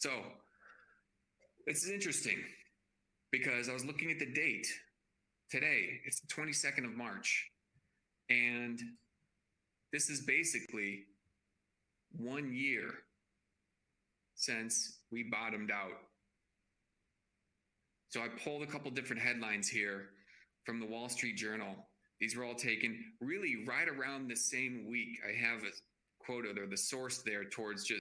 So this is interesting because I was looking at the date today. It's the 22nd of March. And this is basically 1 year since we bottomed out. So I pulled a couple different headlines here from the Wall Street Journal. These were all taken really right around the same week. I have a quote or the source there towards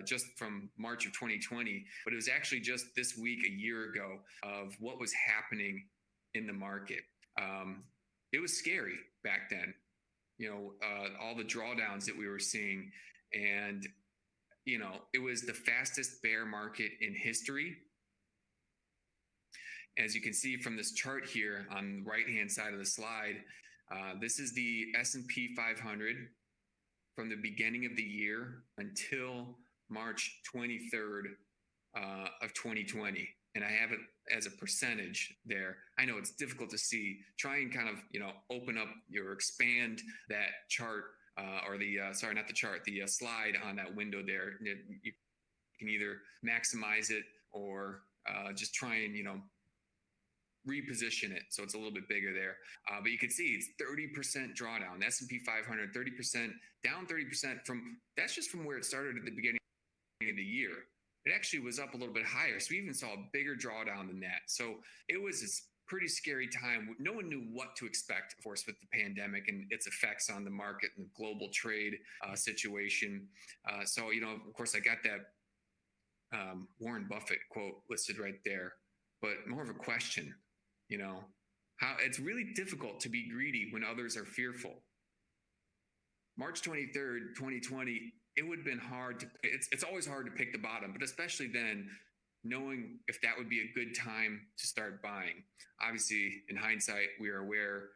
just from March of 2020, but it was actually just this week, a year ago, of what was happening in the market. It was scary back then, all the drawdowns that we were seeing. And, it was the fastest bear market in history. As you can see from this chart here on the right-hand side of the slide, this is the S&P 500 from the beginning of the year until March 23rd of 2020. And I have it as a percentage there. I know it's difficult to see. Try and kind of, open up or expand that chart or the slide on that window there. You can either maximize it or just try and, reposition it so it's a little bit bigger there. But you can see it's 30% drawdown. The S&P 500, 30%, down 30% that's just from where it started at the beginning of the year. It actually was up a little bit higher. So we even saw a bigger drawdown than that. So it was a pretty scary time. No one knew what to expect, of course, with the pandemic and its effects on the market and the global trade situation. So, of course, I got that Warren Buffett quote listed right there, but more of a question. How it's really difficult to be greedy when others are fearful. March 23rd, 2020, it would have been hard it's always hard to pick the bottom, but especially then, knowing if that would be a good time to start buying. Obviously, in hindsight, we are aware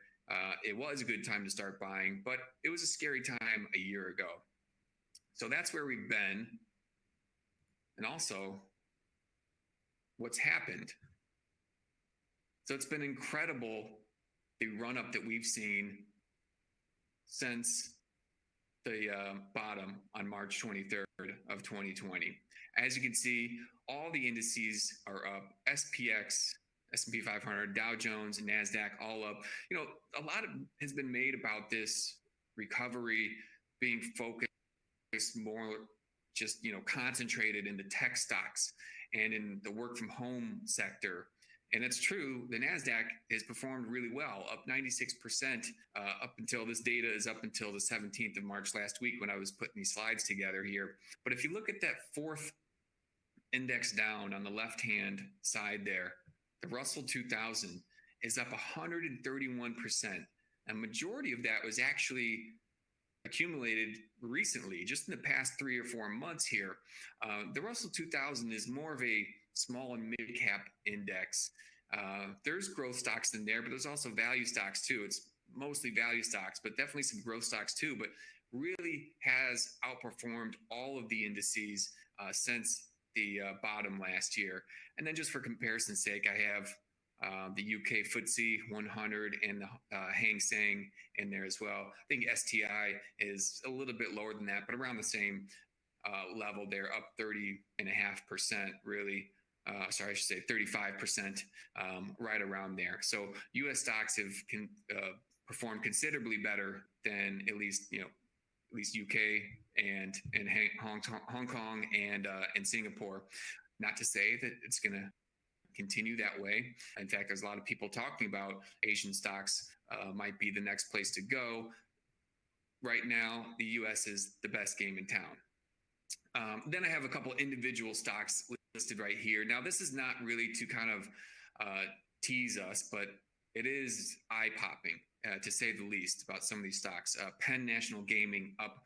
it was a good time to start buying, but it was a scary time a year ago. So that's where we've been. And also, what's happened. So it's been incredible, the run-up that we've seen since the bottom on March 23rd of 2020. As you can see, all the indices are up. SPX, S&P 500, Dow Jones, and NASDAQ all up. A lot has been made about this recovery being focused more just, concentrated in the tech stocks and in the work from home sector. And it's true, the NASDAQ has performed really well, up 96% up until this data is up until the 17th of March last week when I was putting these slides together here. But if you look at that fourth index down on the left-hand side there, the Russell 2000 is up 131%. A majority of that was actually accumulated recently, just in the past 3 or 4 months here. The Russell 2000 is more of a small and mid-cap index. There's growth stocks in there, but there's also value stocks too. It's mostly value stocks, but definitely some growth stocks too, but really has outperformed all of the indices since the bottom last year. And then just for comparison's sake, I have the UK FTSE 100 and the Hang Seng in there as well. I think STI is a little bit lower than that, but around the same level there, up 30.5% really. I should say 35%, right around there. So U.S. stocks have performed considerably better than at least UK and Hong Kong and Singapore. Not to say that it's going to continue that way. In fact, there's a lot of people talking about Asian stocks might be the next place to go. Right now, the U.S. is the best game in town. Then I have a couple individual stocks listed right here. Now, this is not really to kind of tease us, but it is eye-popping, to say the least, about some of these stocks. Penn National Gaming up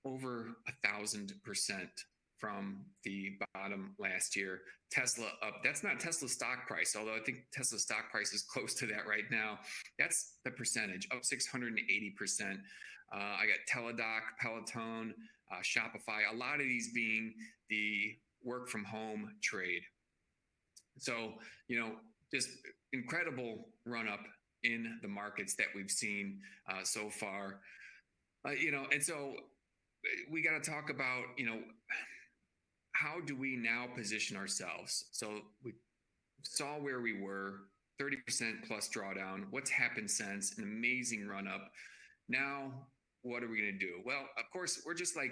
over 1,000% from the bottom last year. Tesla up. That's not Tesla's stock price, although I think Tesla's stock price is close to that right now. That's the percentage, up 680%. I got Teladoc, Peloton, Shopify, a lot of these being the work from home trade. So, just incredible run up in the markets that we've seen so far. And so we got to talk about, how do we now position ourselves? So we saw where we were, 30% plus drawdown. What's happened since? An amazing run up. Now, what are we going to do? Well, of course, we're just like,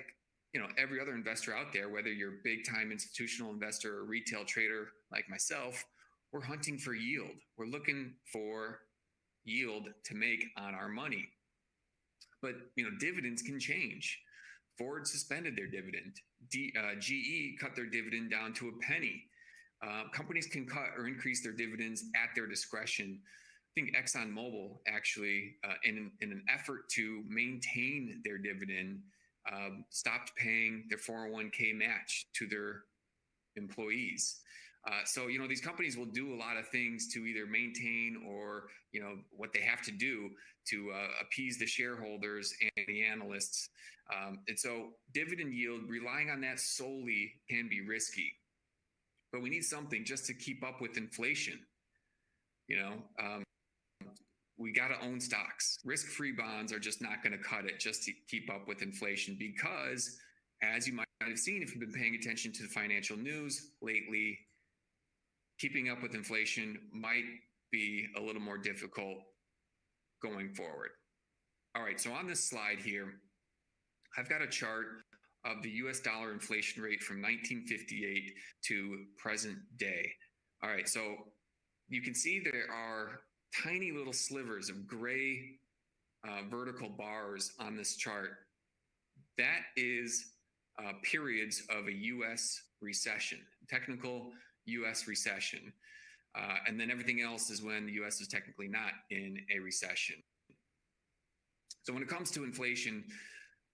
every other investor out there, whether you're a big time institutional investor or retail trader like myself, we're hunting for yield. We're looking for yield to make on our money. But, dividends can change. Ford suspended their dividend. GE cut their dividend down to a penny. Companies can cut or increase their dividends at their discretion. I think ExxonMobil actually, in an effort to maintain their dividend, stopped paying their 401k match to their employees. So, these companies will do a lot of things to either maintain or, what they have to do to appease the shareholders and the analysts. And so dividend yield, relying on that solely can be risky. But we need something just to keep up with inflation. We got to own stocks. Risk-free bonds are just not going to cut it just to keep up with inflation because, as you might have seen if you've been paying attention to the financial news lately, keeping up with inflation might be a little more difficult going forward. All right, so on this slide here, I've got a chart of the US dollar inflation rate from 1958 to present day. All right, so you can see there are tiny little slivers of gray vertical bars on this chart. That is periods of a US recession, technical US recession. And then everything else is when the US is technically not in a recession. So when it comes to inflation,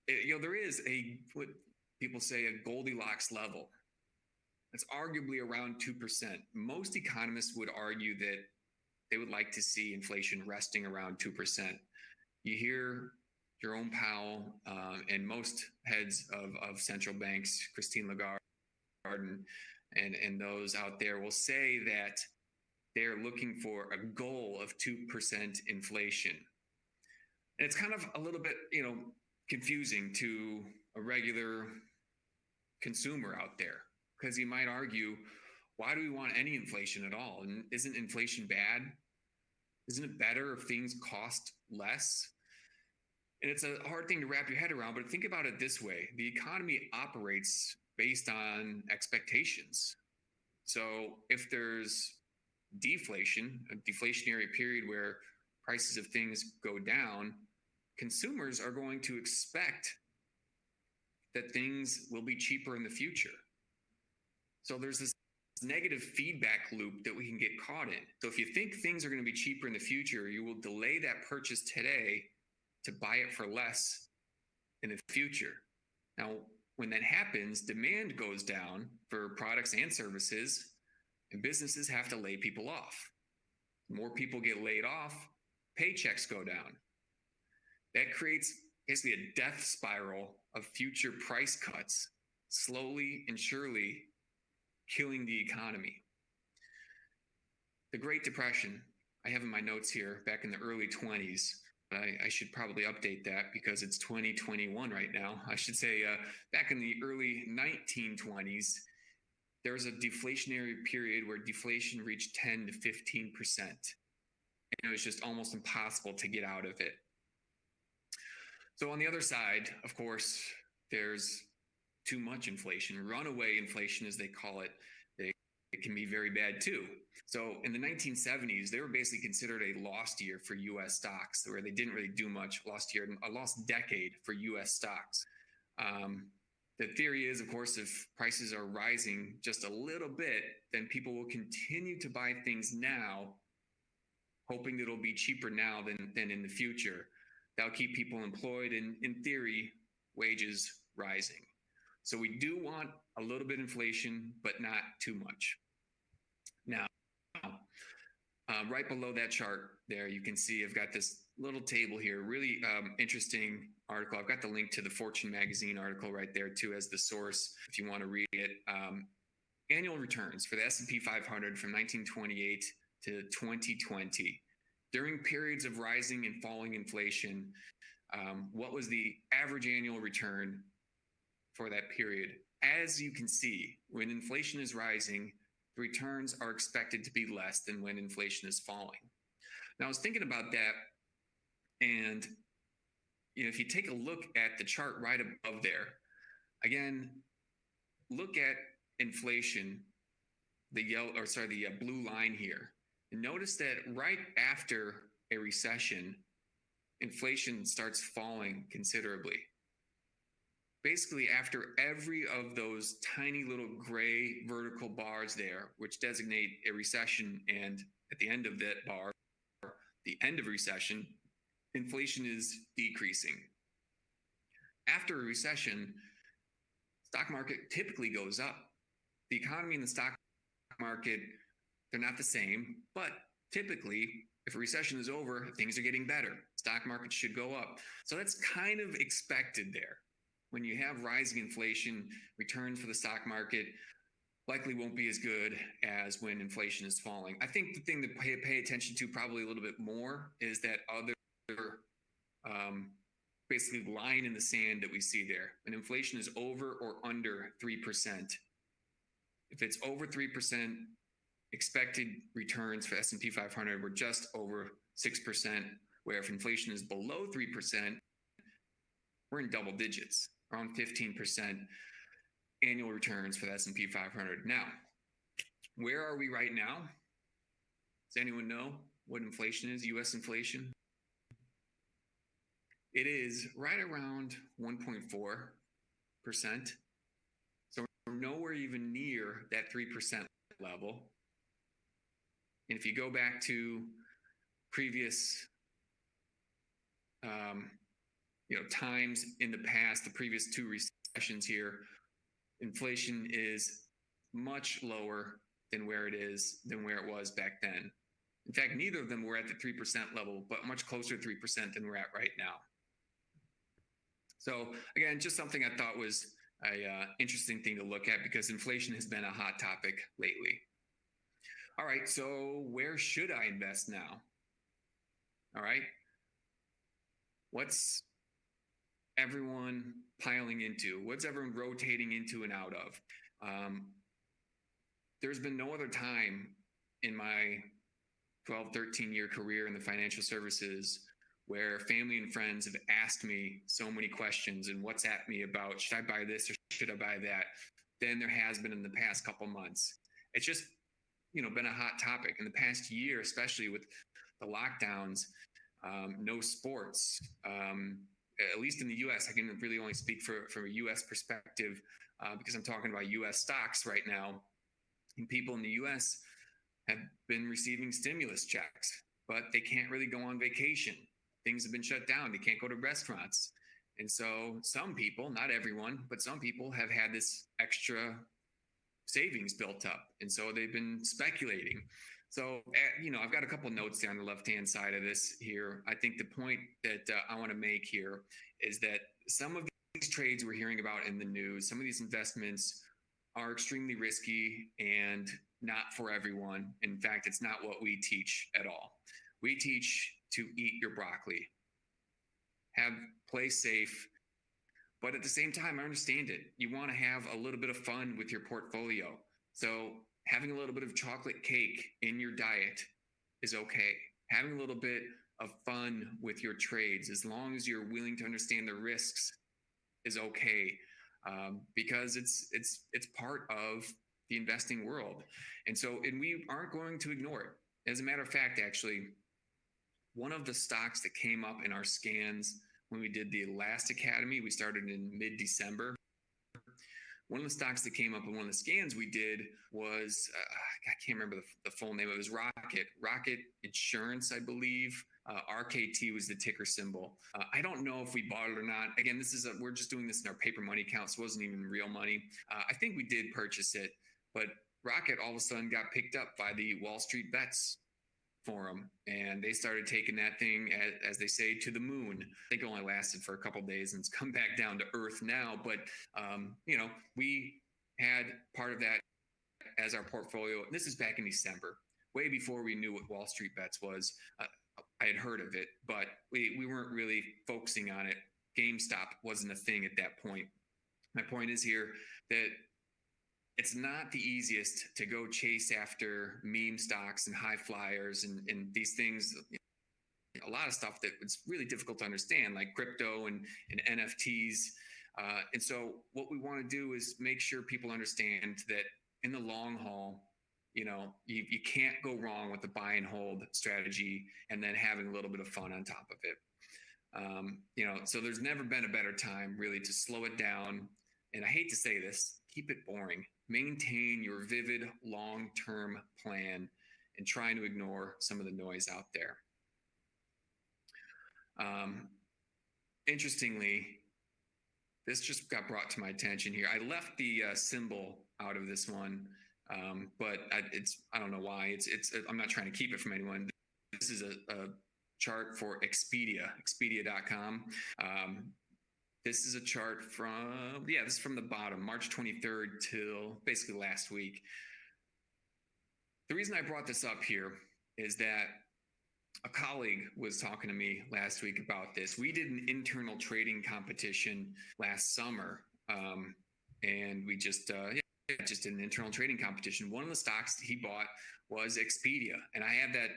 there is what people say, a Goldilocks level. It's arguably around 2%. Most economists would argue that they would like to see inflation resting around 2%. You hear Jerome Powell and most heads of central banks, Christine Lagarde and those out there will say that they're looking for a goal of 2% inflation. And it's kind of a little bit, confusing to a regular consumer out there, because you might argue, why do we want any inflation at all? And isn't inflation bad? Isn't it better if things cost less? And it's a hard thing to wrap your head around, but think about it this way. The economy operates based on expectations. So if there's deflation, a deflationary period where prices of things go down, consumers are going to expect that things will be cheaper in the future. So there's this negative feedback loop that we can get caught in. So if you think things are going to be cheaper in the future, you will delay that purchase today to buy it for less in the future. Now, when that happens, demand goes down for products and services, and businesses have to lay people off. More people get laid off, paychecks go down. That creates basically a death spiral of future price cuts, slowly and surely killing the economy. The Great Depression, I have in my notes here, back in the early 20s, but I should probably update that because it's 2021 right now. I should say back in the early 1920s, there was a deflationary period where deflation reached 10 to 15%. And it was just almost impossible to get out of it. So on the other side, of course, there's too much inflation, runaway inflation, as they call it. It can be very bad too. So in the 1970s, they were basically considered a lost year for U.S. stocks, where they didn't really do much. A lost decade for U.S. stocks. The theory is, of course, if prices are rising just a little bit, then people will continue to buy things now, hoping that it'll be cheaper now than in the future. That'll keep people employed and, in theory, wages rising. So we do want a little bit inflation, but not too much. Now, right below that chart there, you can see I've got this little table here, really interesting article. I've got the link to the Fortune magazine article right there too as the source if you want to read it. Annual returns for the S&P 500 from 1928 to 2020. During periods of rising and falling inflation, what was the average annual return for that period? as you can see, when inflation is rising, the returns are expected to be less than when inflation is falling. Now, I was thinking about that, and if you take a look at the chart right above there, again, look at inflation, the blue line here, and notice that right after a recession, inflation starts falling considerably. Basically, after every of those tiny little gray vertical bars there, which designate a recession, and at the end of that bar, the end of recession, inflation is decreasing. After a recession, stock market typically goes up. The economy and the stock market, they're not the same, but typically, if a recession is over, things are getting better. Stock market should go up. So that's kind of expected there. When you have rising inflation, returns for the stock market likely won't be as good as when inflation is falling. I think the thing to pay attention to probably a little bit more is that other basically line in the sand that we see there. When inflation is over or under 3%. If it's over 3%, expected returns for S&P 500 were just over 6%, where if inflation is below 3%, we're in double digits, around 15% annual returns for the S&P 500. Now, where are we right now? Does anyone know what inflation is, U.S. inflation? It is right around 1.4%. So we're nowhere even near that 3% level. And if you go back to previous times in the past, the previous two recessions here, inflation is much lower than where it was back then. In fact, neither of them were at the 3% level, but much closer to 3% than we're at right now. So again, just something I thought was a interesting thing to look at, because inflation has been a hot topic lately. All right, so where should I invest now? All right. What's everyone piling into? What's everyone rotating into and out of? There's been no other time in my 12, 13-year career in the financial services where family and friends have asked me so many questions and WhatsApp me about, should I buy this or should I buy that, than there has been in the past couple months. It's just, been a hot topic in the past year, especially with the lockdowns, no sports, at least in the U.S. I can really only speak from a U.S. perspective because I'm talking about U.S. stocks right now. And people in the U.S. have been receiving stimulus checks, but they can't really go on vacation. Things have been shut down. They can't go to restaurants. And so some people, not everyone, but some people have had this extra savings built up. And so they've been speculating. So, I've got a couple notes there on the left-hand side of this here. I think the point that I want to make here is that some of these trades we're hearing about in the news, some of these investments are extremely risky and not for everyone. In fact, it's not what we teach at all. We teach to eat your broccoli, play safe, but at the same time, I understand it. You want to have a little bit of fun with your portfolio. So having a little bit of chocolate cake in your diet is okay. Having a little bit of fun with your trades, as long as you're willing to understand the risks, is okay, because it's part of the investing world. And we aren't going to ignore it. As a matter of fact, actually, one of the stocks that came up in our scans when we did the last Academy, we started in mid-December. One of the stocks that came up in one of the scans we did was, I can't remember the full name. It was Rocket Insurance, I believe. RKT was the ticker symbol. I don't know if we bought it or not. Again, we're just doing this in our paper money account, so it wasn't even real money. I think we did purchase it, but Rocket all of a sudden got picked up by the Wall Street Bets forum, and they started taking that thing, as they say, to the moon. I think it only lasted for a couple of days and it's come back down to earth now. But we had part of that as our portfolio. This is back in December, way before we knew what Wall Street Bets was. I had heard of it, but we weren't really focusing on it. GameStop wasn't a thing at that point. My point is here that it's not the easiest to go chase after meme stocks and high flyers and these things, a lot of stuff that it's really difficult to understand, like crypto and NFTs. And so what we want to do is make sure people understand that in the long haul, you can't go wrong with the buy and hold strategy and then having a little bit of fun on top of it. So there's never been a better time really to slow it down. And I hate to say this, keep it boring. Maintain your vivid long-term plan and trying to ignore some of the noise out there. Interestingly, this just got brought to my attention here. I left the symbol out of this one, but I don't know why. I'm not trying to keep it from anyone. This is a chart for Expedia.com. This is a chart from, this is from the bottom, March 23rd till basically last week. The reason I brought this up here is that a colleague was talking to me last week about this. We did an internal trading competition last summer, and we just did an internal trading competition. One of the stocks he bought was Expedia, and I have that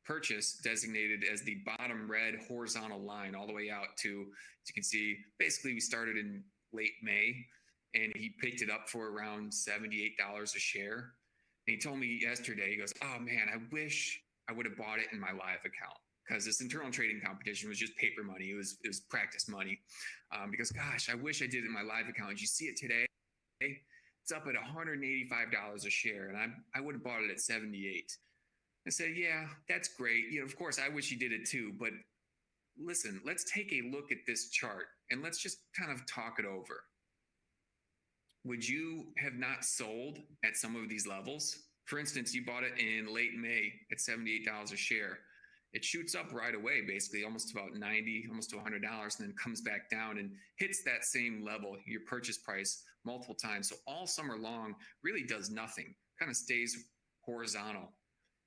purchase designated as the bottom red horizontal line all the way out to, as you can see, basically we started in late May, and he picked it up for around $78 a share. And he told me yesterday, he goes, "Oh man, I wish I would have bought it in my live account," because this internal trading competition was just paper money. It was practice money. Because gosh, I wish I did it in my live account. Did you see it today? It's up at $185 a share, and I would have bought it at 78. I said, yeah, that's great. Of course, I wish you did it too. But listen, let's take a look at this chart and let's just kind of talk it over. Would you have not sold at some of these levels? For instance, you bought it in late May at $78 a share. It shoots up right away, basically almost about $90, almost to $100, and then comes back down and hits that same level, your purchase price, multiple times. So all summer long really does nothing, kind of stays horizontal.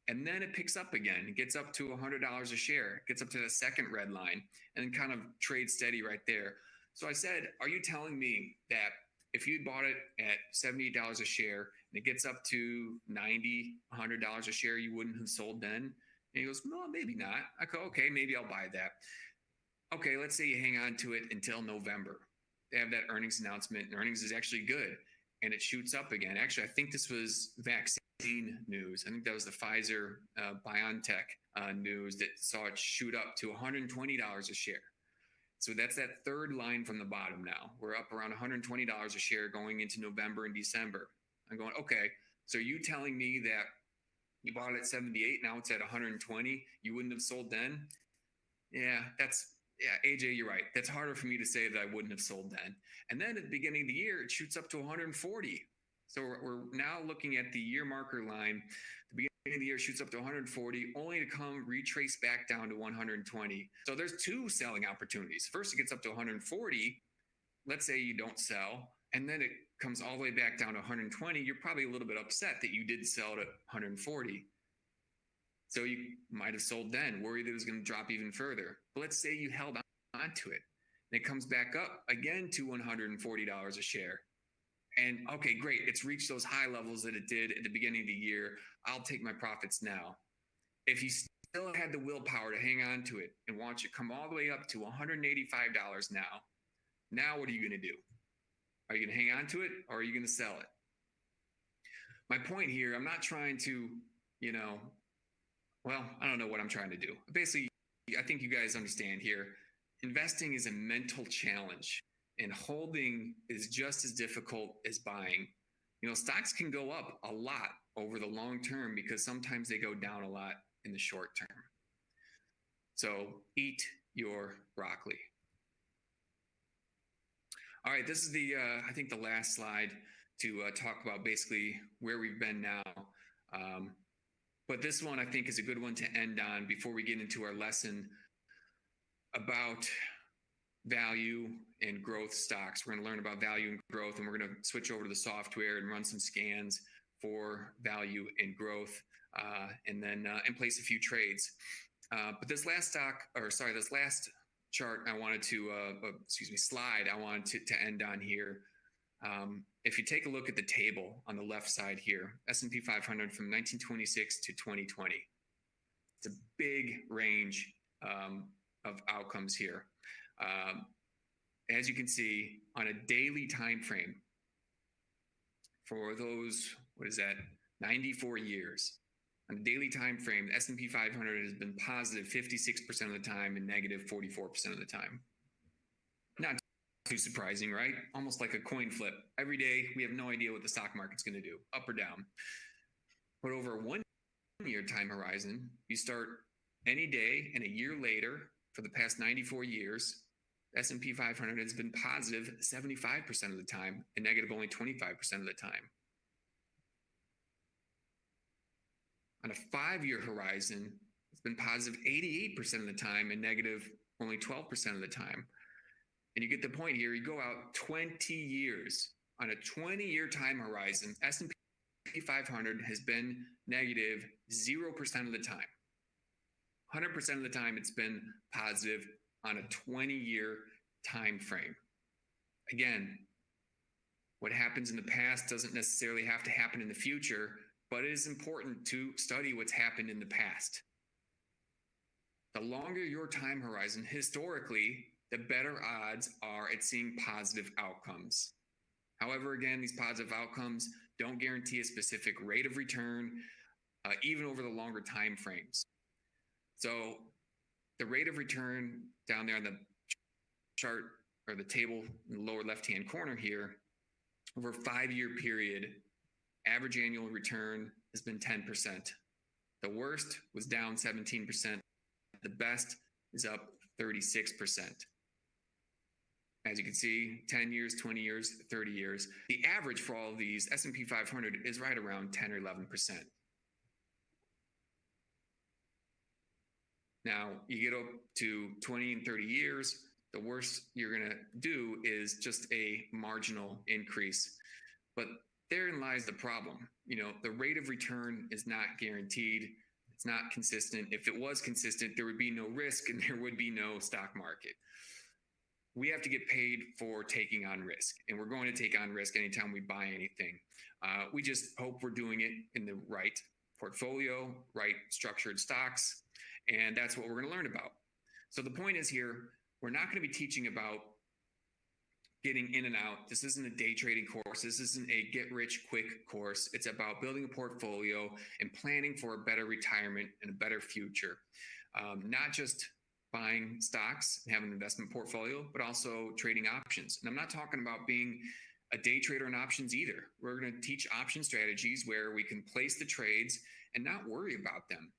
And then it picks up again. It gets up to $100 a share. It gets up to the second red line and then kind of trades steady right there. So I said, are you telling me that if you bought it at $78 a share and it gets up to $90, $100 a share, you wouldn't have sold then? And he goes, no, maybe not. I go, okay, maybe I'll buy that. Okay, let's say you hang on to it until November. They have that earnings announcement, and earnings is actually good, and it shoots up again. Actually, I think this was vaccine news. I think that was the Pfizer BioNTech news that saw it shoot up to $120 a share. So that's that third line from the bottom now. We're up around $120 a share going into November and December. I'm going, okay, so you telling me that you bought it at 78, now it's at 120, you wouldn't have sold then? Yeah, AJ, you're right. That's harder for me to say that I wouldn't have sold then. And then at the beginning of the year, it shoots up to 140. So we're now looking at the year marker line. The beginning of the year shoots up to 140, only to come retrace back down to 120. So there's two selling opportunities. First, it gets up to 140. Let's say you don't sell, and then it comes all the way back down to 120. You're probably a little bit upset that you did sell it at 140. So you might have sold then, worried it was going to drop even further. But let's say you held on to it, and it comes back up again to $140 a share. And okay, great, it's reached those high levels that it did at the beginning of the year. I'll take my profits now. If you still had the willpower to hang on to it and watch it come all the way up to $185 now what are you going to do? Are you going to hang on to it, or are you going to sell it? My point here, I'm not trying to, I don't know what I'm trying to do. Basically, I think you guys understand here, investing is a mental challenge. And holding is just as difficult as buying. Stocks can go up a lot over the long term because sometimes they go down a lot in the short term. So eat your broccoli. All right, this is I think the last slide to talk about basically where we've been now. But this one I think is a good one to end on before we get into our lesson about value and growth stocks. We're going to learn about value and growth, and we're going to switch over to the software and run some scans for value and growth, and then and place a few trades. But this last chart I wanted to, slide I wanted to end on here. If you take a look at the table on the left side here, S&P 500 from 1926 to 2020, it's a big range of outcomes here. As you can see, on a daily time frame, for those, 94 years, on a daily time frame, the S&P 500 has been positive 56% of the time and negative 44% of the time. Not too surprising, right? Almost like a coin flip. Every day, we have no idea what the stock market's going to do, up or down. But over a 1 year time horizon, you start any day and a year later, for the past 94 years, S&P 500 has been positive 75% of the time and negative only 25% of the time. On a 5-year horizon, it's been positive 88% of the time and negative only 12% of the time. And you get the point here. You go out 20 years. On a 20-year time horizon, S&P 500 has been negative 0% of the time. 100% of the time, it's been positive on a 20-year time frame. Again, what happens in the past doesn't necessarily have to happen in the future, but it is important to study what's happened in the past. The longer your time horizon, historically, the better odds are at seeing positive outcomes. However, again, these positive outcomes don't guarantee a specific rate of return, even over the longer time frames. So the rate of return down there on the chart or the table in the lower left-hand corner here, over a 5-year period, average annual return has been 10%. The worst was down 17%. The best is up 36%. As you can see, 10 years, 20 years, 30 years. The average for all of these, S&P 500, is right around 10 or 11%. Now, you get up to 20 and 30 years, the worst you're going to do is just a marginal increase. But therein lies the problem. The rate of return is not guaranteed. It's not consistent. If it was consistent, there would be no risk and there would be no stock market. We have to get paid for taking on risk, and we're going to take on risk anytime we buy anything. We just hope we're doing it in the right portfolio, right structured stocks, and that's what we're going to learn about. So the point is here, we're not going to be teaching about getting in and out. This isn't a day trading course. This isn't a get-rich-quick course. It's about building a portfolio and planning for a better retirement and a better future. Not just buying stocks and having an investment portfolio, but also trading options. And I'm not talking about being a day trader in options either. We're going to teach option strategies where we can place the trades and not worry about them.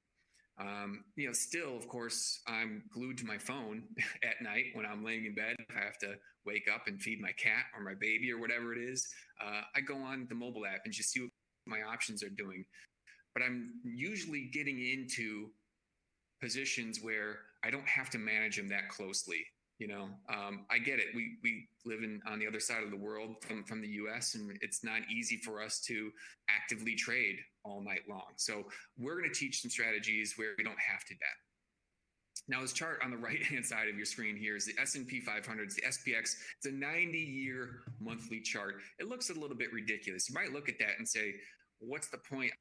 Still, of course, I'm glued to my phone at night when I'm laying in bed. If I have to wake up and feed my cat or my baby or whatever it is, I go on the mobile app and just see what my options are doing. But I'm usually getting into positions where I don't have to manage them that closely. I get it. We live on the other side of the world from the US, and it's not easy for us to actively trade all night long. So we're going to teach some strategies where we don't have to do that. Now, this chart on the right-hand side of your screen here is the S&P 500. It's the SPX. It's a 90-year monthly chart. It looks a little bit ridiculous. You might look at that and say, what's the point?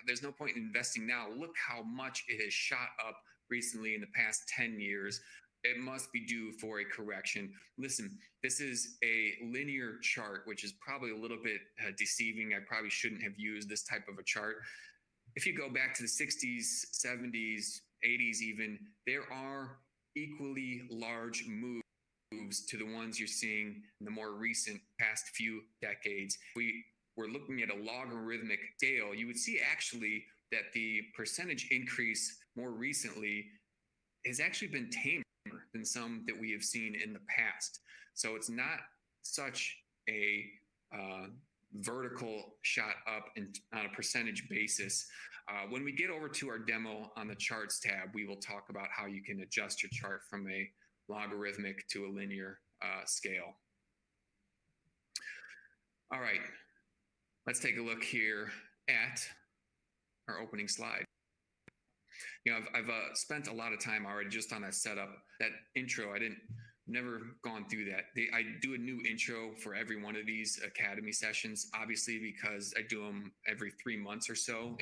There's no point in investing now. Look how much it has shot up recently in the past 10 years. It must be due for a correction. Listen, this is a linear chart, which is probably a little bit deceiving. I probably shouldn't have used this type of a chart. If you go back to the 60s, 70s, 80s even, there are equally large moves to the ones you're seeing in the more recent past few decades. We're looking at a logarithmic scale. You would see actually that the percentage increase more recently has actually been tamer than some that we have seen in the past. So it's not such a vertical shot up on a percentage basis. When we get over to our demo on the charts tab, we will talk about how you can adjust your chart from a logarithmic to a linear scale. All right, let's take a look here at our opening slide. I've spent a lot of time already just on that setup, that intro. Never gone through that. I do a new intro for every one of these academy sessions, obviously, because I do them every 3 months or so,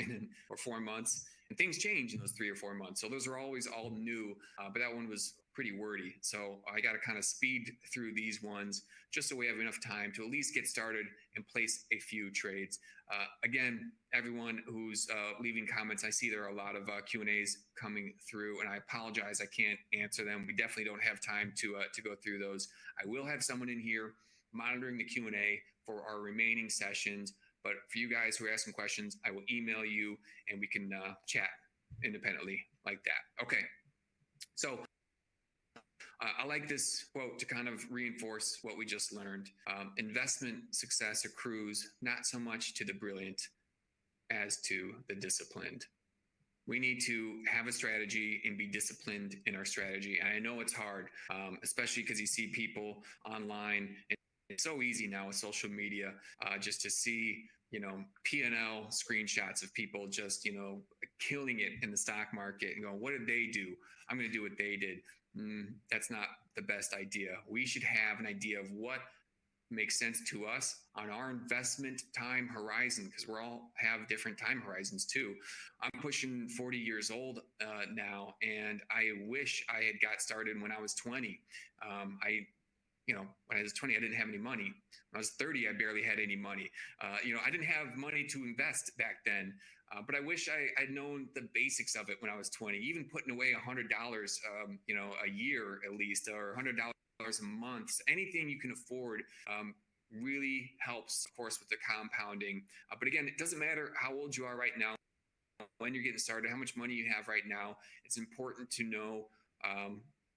or 4 months, and things change in those 3 or 4 months. So those are always all new, but that one was pretty wordy. So I got to kind of speed through these ones just so we have enough time to at least get started and place a few trades. Again, everyone who's leaving comments, I see there are a lot of Q&As coming through, and I apologize I can't answer them. We definitely don't have time to go through those. I will have someone in here monitoring the Q&A for our remaining sessions, but for you guys who are asking questions, I will email you and we can chat independently like that. Okay, so I like this quote to kind of reinforce what we just learned. Investment success accrues not so much to the brilliant as to the disciplined. We need to have a strategy and be disciplined in our strategy. And I know it's hard, especially because you see people online, and it's so easy now with social media just to see, P&L screenshots of people just, killing it in the stock market and going, what did they do? I'm going to do what they did. That's not the best idea. We should have an idea of what makes sense to us on our investment time horizon, because we all have different time horizons too. I'm pushing 40 years old now, and I wish I had got started when I was 20. When I was 20, I didn't have any money. When I was 30, I barely had any money. I didn't have money to invest back then. But I wish I'd known the basics of it when I was 20, even putting away $100, a year at least, or $100 a month. Anything you can afford really helps, of course, with the compounding. But again, it doesn't matter how old you are right now, when you're getting started, how much money you have right now. It's important to know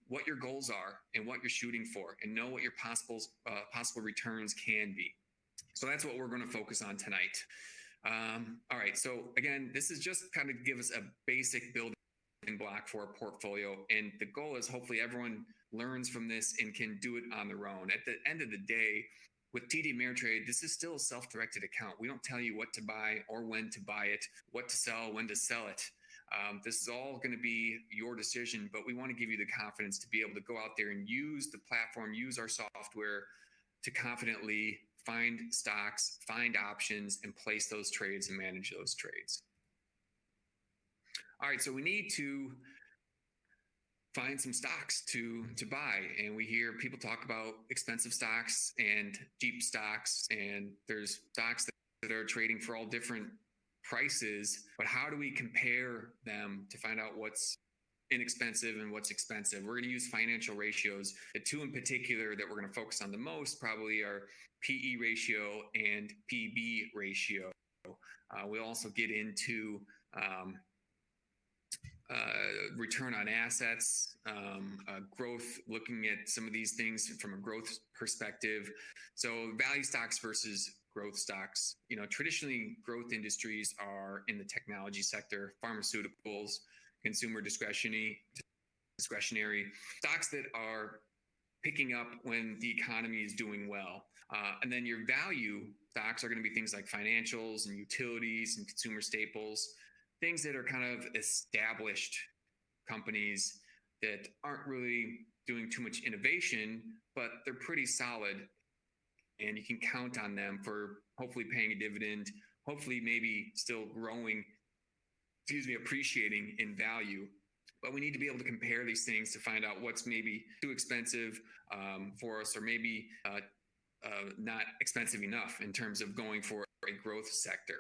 what your goals are and what you're shooting for, and know what your possible returns can be. So that's what we're going to focus on tonight. All right. So again, this is just kind of give us a basic building block for a portfolio. And the goal is hopefully everyone learns from this and can do it on their own. At the end of the day, with TD Ameritrade, this is still a self-directed account. We don't tell you what to buy or when to buy it, what to sell, when to sell it. This is all going to be your decision, but we want to give you the confidence to be able to go out there and use the platform, use our software to confidently find stocks, find options, and place those trades and manage those trades. All right, so we need to find some stocks to buy. And we hear people talk about expensive stocks and cheap stocks, and there's stocks that are trading for all different prices, but how do we compare them to find out what's inexpensive and what's expensive? We're going to use financial ratios. The two in particular that we're going to focus on the most probably are PE ratio and PB ratio. We'll also get into return on assets, growth, looking at some of these things from a growth perspective. So value stocks versus growth stocks. Traditionally, growth industries are in the technology sector, pharmaceuticals, consumer discretionary stocks that are picking up when the economy is doing well. And then your value stocks are going to be things like financials and utilities and consumer staples, things that are kind of established companies that aren't really doing too much innovation, but they're pretty solid. And you can count on them for hopefully paying a dividend, hopefully maybe still growing, appreciating in value. But we need to be able to compare these things to find out what's maybe too expensive for us, or maybe not expensive enough in terms of going for a growth sector.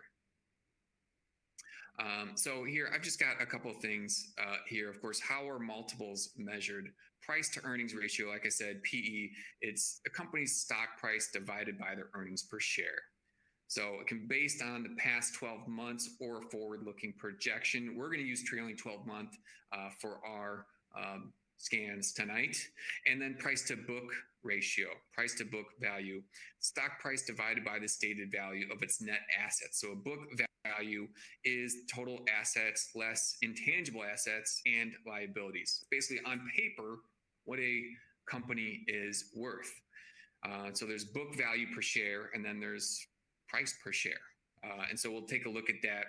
So here, I've just got a couple of things here. Of course, how are multiples measured? Price to earnings ratio, like I said, PE, it's a company's stock price divided by their earnings per share. So it can be based on the past 12 months or forward-looking projection. We're going to use trailing 12-month for our scans tonight. And then price to book ratio, price to book value, stock price divided by the stated value of its net assets. So a book value is total assets less intangible assets and liabilities. Basically, on paper, what a company is worth. So there's book value per share, and then there's price per share. And so we'll take a look at that.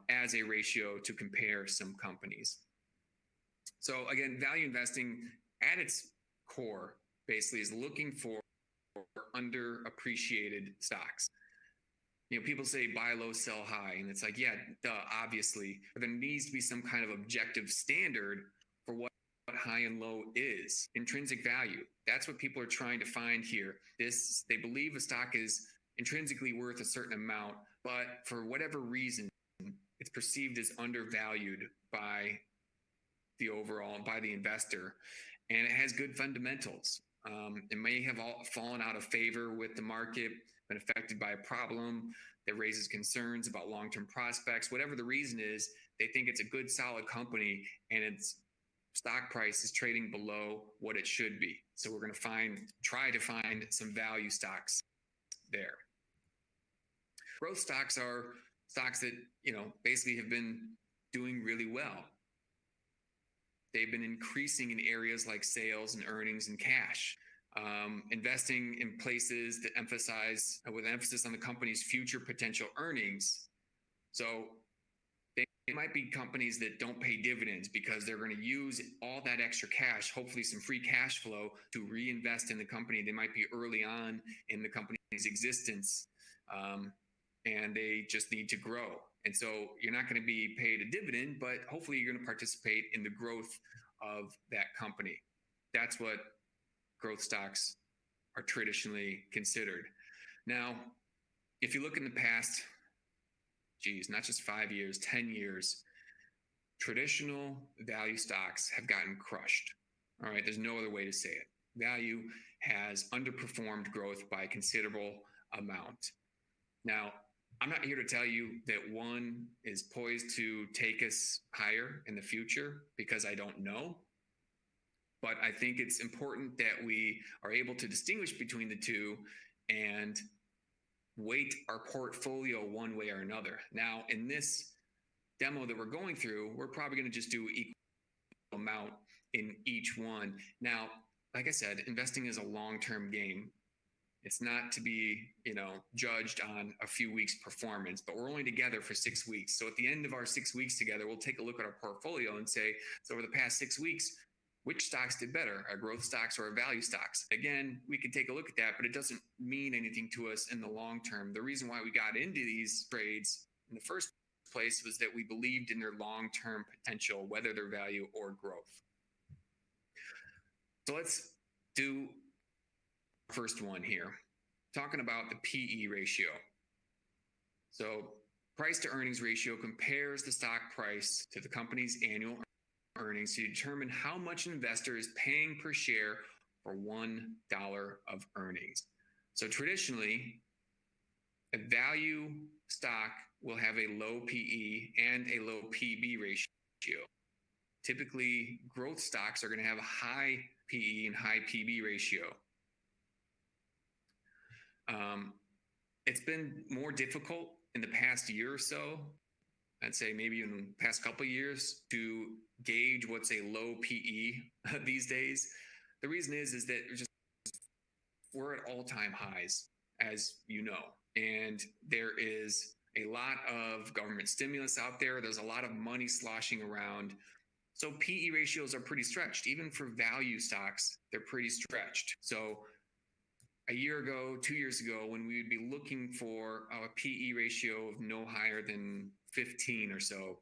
as a ratio to compare some companies. So again, value investing at its core basically is looking for underappreciated stocks. People say buy low, sell high, and it's like, yeah, duh, obviously, but there needs to be some kind of objective standard for what high and low is. Intrinsic value. That's what people are trying to find here. They believe a stock is intrinsically worth a certain amount, but for whatever reason, it's perceived as undervalued by the investor, and it has good fundamentals. It may have fallen out of favor with the market, been affected by a problem that raises concerns about long-term prospects. Whatever the reason is, they think it's a good, solid company, and its stock price is trading below what it should be. So we're going to try to find some value stocks there. Growth stocks are stocks that, basically have been doing really well. They've been increasing in areas like sales and earnings and cash, investing in places that with emphasis on the company's future potential earnings. So they might be companies that don't pay dividends because they're going to use all that extra cash, hopefully some free cash flow, to reinvest in the company. They might be early on in the company's existence, and they just need to grow. And so you're not going to be paid a dividend, but hopefully you're going to participate in the growth of that company. That's what growth stocks are traditionally considered. Now, if you look in the past, not just 5 years, 10 years, traditional value stocks have gotten crushed. All right, there's no other way to say it. Value has underperformed growth by a considerable amount. Now, I'm not here to tell you that one is poised to take us higher in the future, because I don't know. But I think it's important that we are able to distinguish between the two and weight our portfolio one way or another. Now, in this demo that we're going through, we're probably going to just do equal amount in each one. Now, like I said, investing is a long-term game. It's not to be, judged on a few weeks' performance, but we're only together for 6 weeks. So at the end of our 6 weeks together, we'll take a look at our portfolio and say, so over the past 6 weeks, which stocks did better, our growth stocks or our value stocks? Again, we can take a look at that, but it doesn't mean anything to us in the long term. The reason why we got into these trades in the first place was that we believed in their long-term potential, whether their value or growth. So let's do first one here, talking about the PE ratio. So price to earnings ratio compares the stock price to the company's annual earnings to determine how much an investor is paying per share for $1 of earnings. So traditionally, a value stock will have a low PE and a low PB ratio. Typically, growth stocks are going to have a high PE and high PB ratio. It's been more difficult in the past year or so, I'd say maybe in the past couple of years, to gauge what's a low PE these days. The reason is that we're at all-time highs, as you know, and there is a lot of government stimulus out there. There's a lot of money sloshing around. So PE ratios are pretty stretched. Even for value stocks, they're pretty stretched. So a year ago, 2 years ago, when we would be looking for a PE ratio of no higher than 15 or so,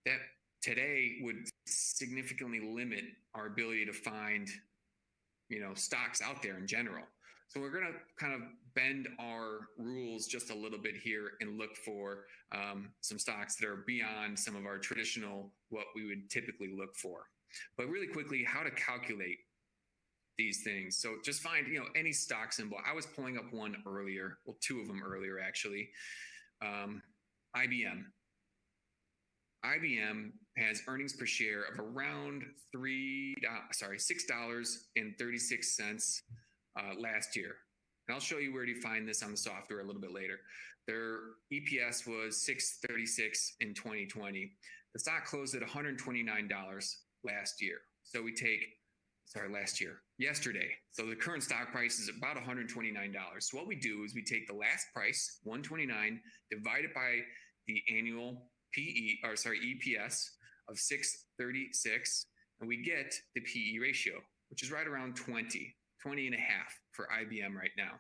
that today would significantly limit our ability to find, stocks out there in general. So we're going to kind of bend our rules just a little bit here and look for some stocks that are beyond some of our traditional, what we would typically look for. But really quickly, how to calculate these things. So just find, any stock symbol. I was pulling up one earlier, well, two of them earlier, actually. IBM. IBM has earnings per share of around $6.36 last year. And I'll show you where to find this on the software a little bit later. Their EPS was $6.36 in 2020. The stock closed at $129 yesterday. So the current stock price is about $129. So what we do is we take the last price, $129, divide it by the annual EPS of 636, and we get the PE ratio, which is right around 20 and a half for IBM right now.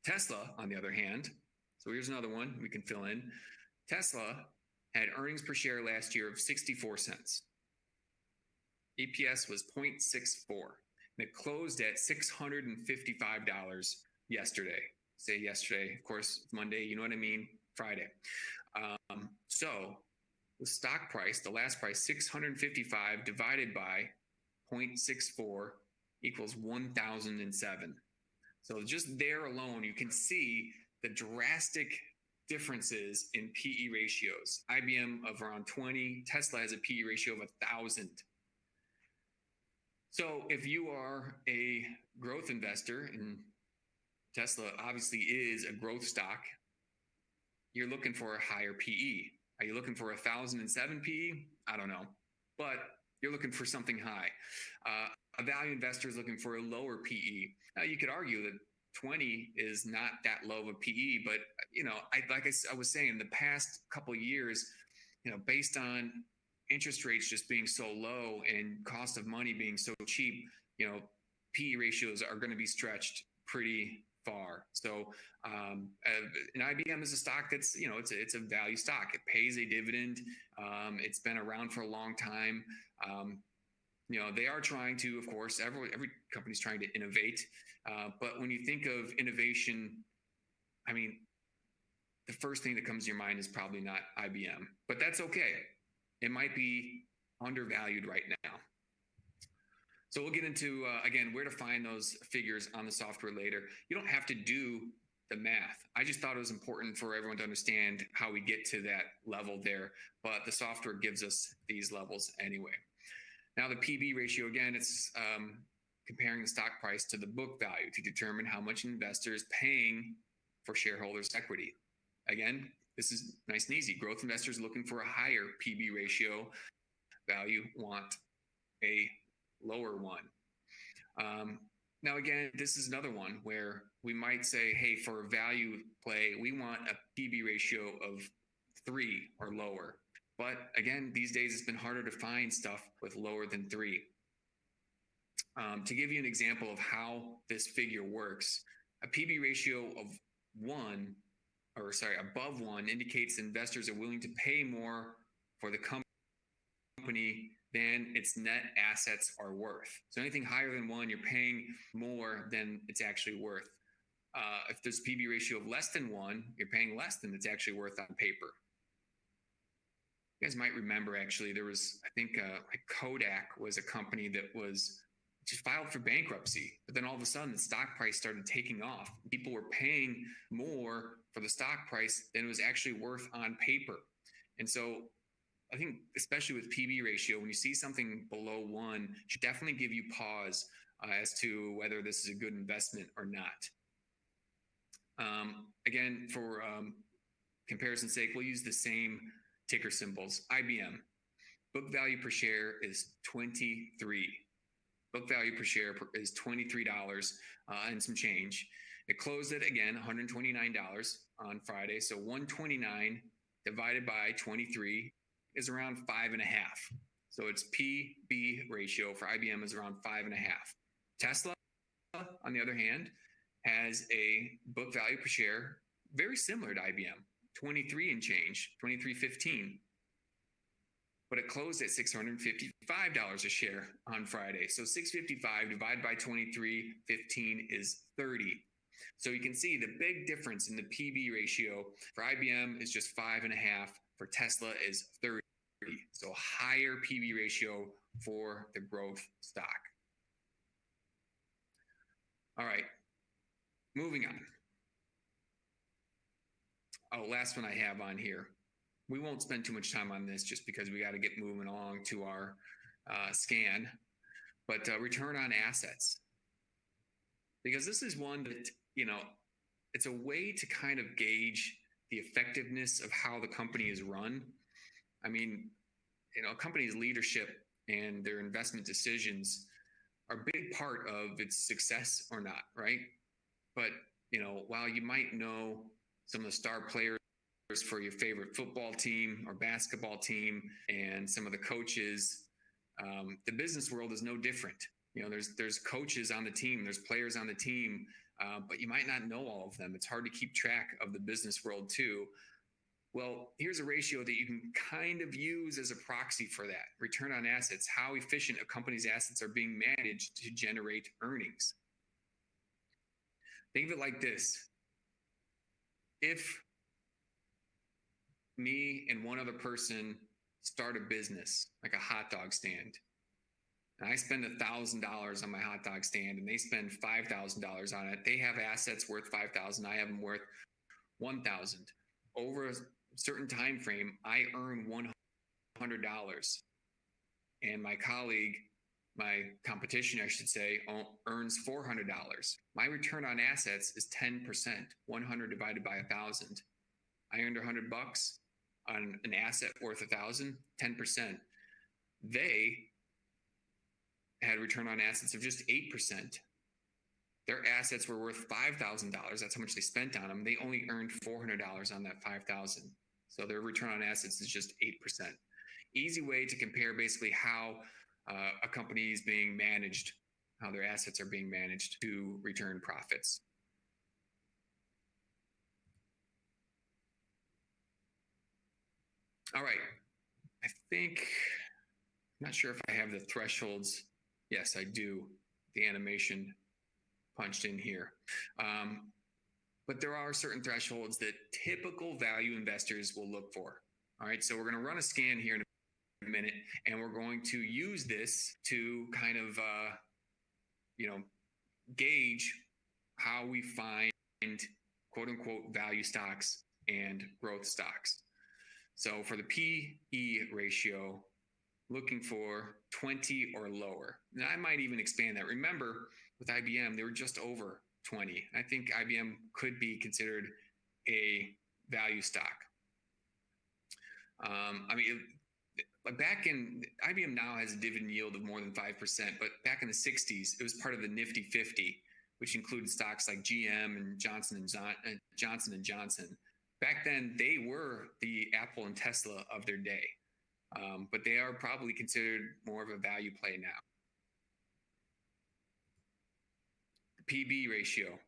Tesla, on the other hand, so here's another one we can fill in. Tesla had earnings per share last year of 64 cents. EPS was 0.64, and it closed at $655 yesterday. Say yesterday, of course, it's Monday, you know what I mean, Friday. So the stock price, the last price, 655 divided by 0.64 equals 1,007. So just there alone, you can see the drastic differences in PE ratios. IBM of around 20, Tesla has a PE ratio of 1,000. So if you are a growth investor, and Tesla obviously is a growth stock, you're looking for a higher PE. Are you looking for 1,007 PE? I don't know, but you're looking for something high. A value investor is looking for a lower PE. Now, you could argue that 20 is not that low of a PE, but I was saying, in the past couple of years, based on interest rates just being so low and cost of money being so cheap, PE ratios are going to be stretched pretty far. So, and IBM is a stock that's, it's a value stock. It pays a dividend. It's been around for a long time. They are trying to, of course, every company's trying to innovate. But when you think of innovation, I mean, the first thing that comes to your mind is probably not IBM, but that's okay. It might be undervalued right now. So we'll get into, again, where to find those figures on the software later. You don't have to do the math. I just thought it was important for everyone to understand how we get to that level there, but the software gives us these levels anyway. Now the PB ratio, again, it's comparing the stock price to the book value to determine how much an investor is paying for shareholders' equity. Again, this is nice and easy. Growth investors looking for a higher PB ratio. Value want a lower one. Now, again, this is another one where we might say, hey, for a value play, we want a PB ratio of 3 or lower. But again, these days it's been harder to find stuff with lower than 3. To give you an example of how this figure works, a PB ratio of above 1 indicates investors are willing to pay more for the company than its net assets are worth. So anything higher than 1, you're paying more than it's actually worth. If there's a PB ratio of less than 1, you're paying less than it's actually worth on paper. You guys might remember, actually, there was, I think, Kodak was a company that was just filed for bankruptcy, but then all of a sudden the stock price started taking off. People were paying more for the stock price than it was actually worth on paper. And so I think, especially with PB ratio, when you see something below 1, it should definitely give you pause as to whether this is a good investment or not. Again, for comparison's sake, we'll use the same ticker symbols. IBM, book value per share is 23. Book value per share is $23 and some change. It closed at, again, $129 on Friday. So 129 divided by 23 is around 5.5. So its PB ratio for IBM is around 5.5. Tesla, on the other hand, has a book value per share very similar to IBM, 23 and change, 23.15. But it closed at $655 a share on Friday. So 655 divided by 23.15 is 30. So you can see the big difference in the PB ratio for IBM is just 5.5. For Tesla is 30. So higher PB ratio for the growth stock. All right, moving on. Oh, last one I have on here. We won't spend too much time on this just because we got to get moving along to our scan, but return on assets. Because this is one that, it's a way to kind of gauge the effectiveness of how the company is run. I mean, a company's leadership and their investment decisions are a big part of its success or not, right? But, while you might know some of the star players for your favorite football team or basketball team and some of the coaches. The business world is no different. There's coaches on the team, there's players on the team, but you might not know all of them. It's hard to keep track of the business world too. Well, here's a ratio that you can kind of use as a proxy for that. Return on assets, how efficient a company's assets are being managed to generate earnings. Think of it like this. If me and one other person start a business, like a hot dog stand, and I spend $1,000 on my hot dog stand and they spend $5,000 on it, they have assets worth $5,000, I have them worth $1,000. Over a certain time frame, I earn $100, and my colleague, my competition, I should say, earns $400. My return on assets is 10%. 100 divided by 1,000. I earned $100 on an asset worth 1,000. 10%. They had a return on assets of just 8%. Their assets were worth $5,000. That's how much they spent on them. They only earned $400 on that 5,000. So their return on assets is just 8%. Easy way to compare basically how a company is being managed, how their assets are being managed to return profits. All right. I'm not sure if I have the thresholds. Yes, I do. The animation punched in here. But there are certain thresholds that typical value investors will look for. All right, so we're going to run a scan here in a minute, and we're going to use this to kind of, gauge how we find quote unquote value stocks and growth stocks. So for the PE ratio, looking for 20 or lower. And I might even expand that. Remember, with IBM, they were just over 20. I think IBM could be considered a value stock. Back in IBM now has a dividend yield of more than 5%, but back in the 60s, it was part of the Nifty 50, which included stocks like GM and Johnson & Johnson. Back then, they were the Apple and Tesla of their day, but they are probably considered more of a value play now. PB ratio,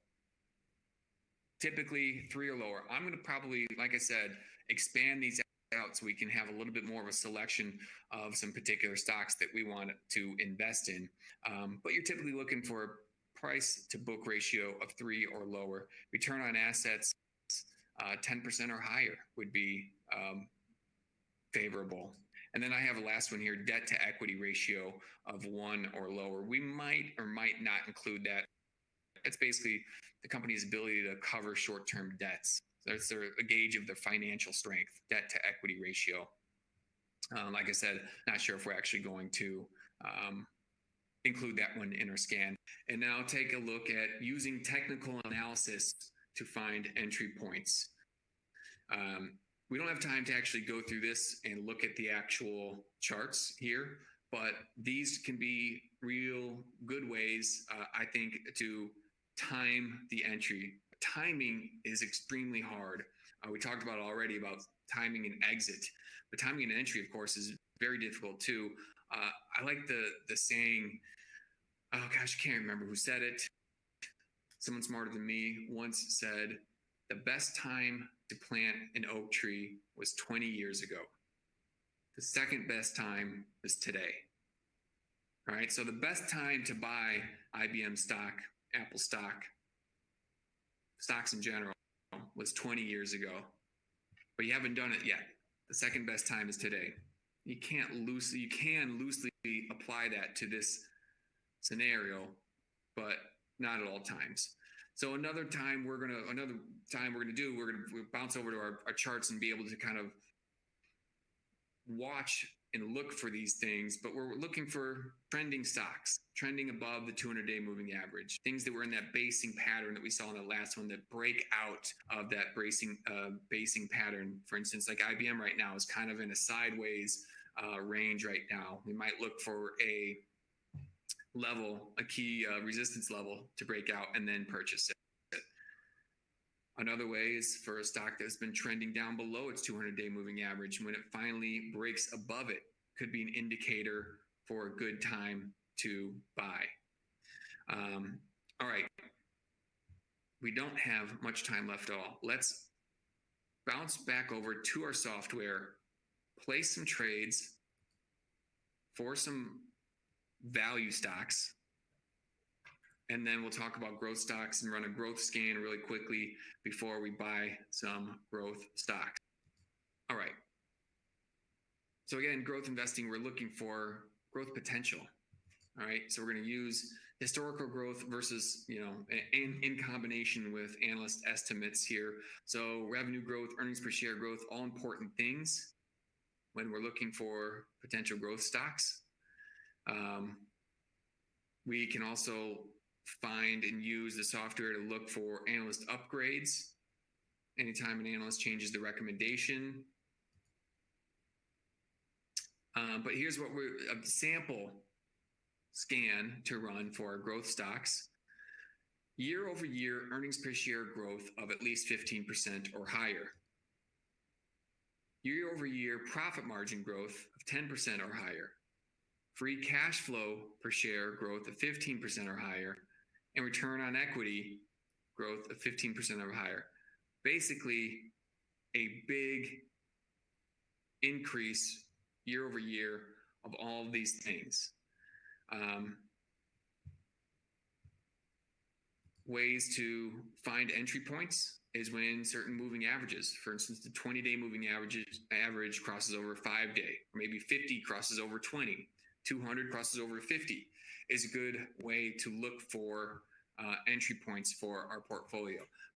typically 3 or lower. I'm going to probably, like I said, expand these out so we can have a little bit more of a selection of some particular stocks that we want to invest in. But you're typically looking for a price to book ratio of 3 or lower. Return on assets, 10% or higher would be favorable. And then I have a last one here, debt to equity ratio of 1 or lower. We might or might not include that. It's basically the company's ability to cover short-term debts. So it's a gauge of the financial strength, debt to equity ratio. Like I said, not sure if we're actually going to include that one in our scan. And now take a look at using technical analysis to find entry points. We don't have time to actually go through this and look at the actual charts here, but these can be real good ways, I think, to time the entry. Timing is extremely hard. We talked about already about timing an exit, but timing an entry, of course, is very difficult too. I like the saying, oh gosh, I can't remember who said it. Someone smarter than me once said, the best time to plant an oak tree was 20 years ago. The second best time is today. All right, so the best time to buy IBM stock, Apple stock, stocks in general, was 20 years ago, but you haven't done it yet. The second best time is today. You can loosely apply that to this scenario, but not at all times. So another time we're gonna bounce over to our charts and be able to kind of watch and look for these things, but we're looking for trending stocks, trending above the 200-day moving average, things that were in that basing pattern that we saw in the last one that break out of that basing pattern. For instance, like IBM right now is kind of in a sideways range right now. We might look for a key resistance level to break out and then purchase it. Another way is for a stock that's been trending down below its 200-day moving average. When it finally breaks above it, could be an indicator for a good time to buy. All right. We don't have much time left at all. Let's bounce back over to our software, place some trades for some value stocks, and then we'll talk about growth stocks and run a growth scan really quickly before we buy some growth stocks. All right. So again, growth investing, we're looking for growth potential. All right. So we're going to use historical growth versus, in combination with analyst estimates here. So revenue growth, earnings per share growth, all important things when we're looking for potential growth stocks. We can also find and use the software to look for analyst upgrades. Anytime an analyst changes the recommendation. But here's what we're a sample scan to run for our growth stocks. Year over year earnings per share growth of at least 15% or higher. Year over year profit margin growth of 10% or higher. Free cash flow per share growth of 15% or higher. And return on equity growth of 15% or higher. Basically, a big increase year over year of all of these things. Ways to find entry points is when certain moving averages, for instance, the 20-day moving average crosses over 5-day, or maybe 50 crosses over 20, 200 crosses over 50, is a good way to look for entry points for our portfolio.